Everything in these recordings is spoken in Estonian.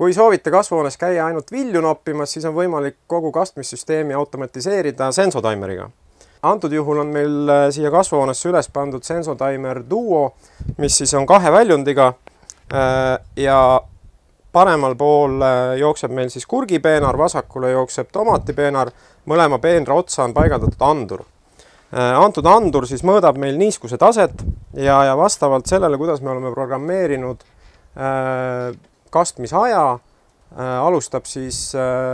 Kui soovite kasvuhoones käia ainult vilju noppimas, siis on võimalik kogu kastmissüsteemi automatiseerida Sensotaimeriga. Antud juhul on meil siia kasvuhoonesse üles pandud Sensotaimer Duo, mis siis on 2 väljundiga ja paremal pool jookseb meil siis kurgipeenar, vasakule jookseb tomatipeenar, mõlema peenra otsa on paigaldatud andur. Antud andur siis mõõdab meil niiskuse taset ja vastavalt sellele, kuidas me oleme programmeerinud kastmisaja, alustab siis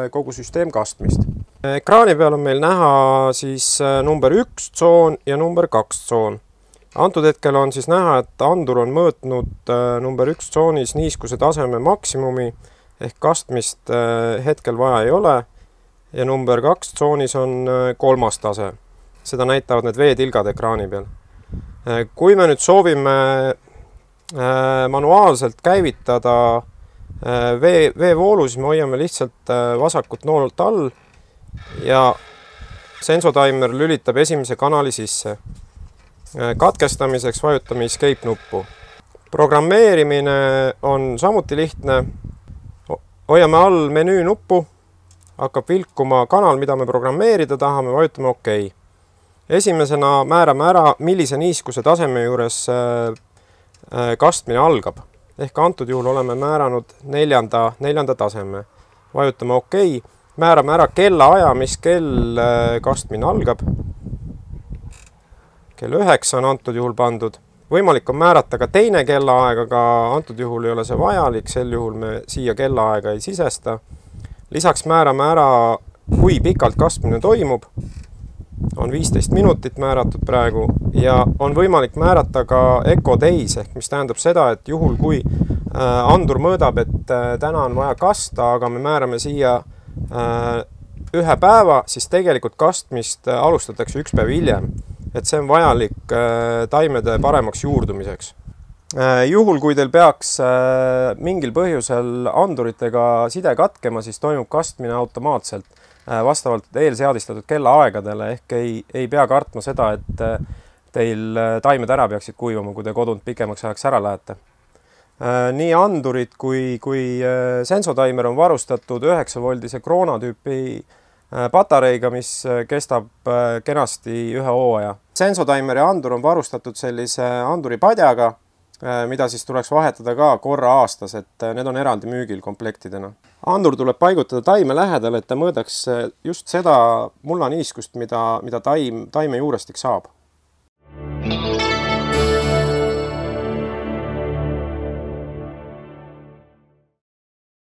kogu süsteem kastmist. Ekraani peal on meil näha siis number 1 tsoon ja number 2 tsoon. Antud hetkel on siis näha, et andur on mõõtnud number 1 tsoonis niiskuse taseme maksimumi ehk kastmist hetkel vaja ei ole ja number 2 tsoonis on 3. tase. Seda näitavad need veetilgad ekraani peal. Kui me nüüd soovime manuaalselt käivitada veevoolu, siis me hoiame lihtsalt vasakut noolt all ja Sensotaimer lülitab esimese kanali sisse. Katkestamiseks vajutame escape nuppu. Programmeerimine on samuti lihtne. Hoiame all menüü nuppu, hakkab vilkuma kanal, mida me programmeerida tahame, vajutame OK. Esimesena määrame ära, millise niiskuse taseme juures kastmine algab. Ehk antud juhul oleme määranud 4. taseme. Vajutame OK. Määrame ära kellaaja, mis kell kastmine algab. Kell 9 on antud juhul pandud. Võimalik on määrata ka teine kellaaeg, aga antud juhul ei ole see vajalik, sel juhul me siia kellaaega ei sisesta. Lisaks määrame ära, kui pikalt kastmine toimub. On 15 minutit määratud praegu ja on võimalik määrata ka Eco Days, ehk mis tähendab seda, et juhul kui andur mõõdab, et täna on vaja kasta, aga me määrame siia 1 päeva, siis tegelikult kastmist alustatakse 1 päev hiljem. Et see on vajalik taimede paremaks juurdumiseks. Juhul, kui teil peaks mingil põhjusel anduritega side katkema, siis toimub kastmine automaatselt vastavalt eelseadistatud kellaaegadele, ehk ei pea kartma seda, et teil taimed ära peaksid kuivama, kui te kodunt pikemaks ajaks ära lähete. Nii andurid kui Sensotaimer on varustatud 9-voldise kroonatüüpi patareiga, mis kestab kenasti 1 hooaja. Sensotaimeri andur on varustatud sellise anduripadjaga, mida siis tuleks vahetada ka korra aastas, et need on eraldi müügil komplektidena. Andur tuleb paigutada taime lähedal, et ta mõõdaks just seda mullaniiskust, mida taime juurestik saab.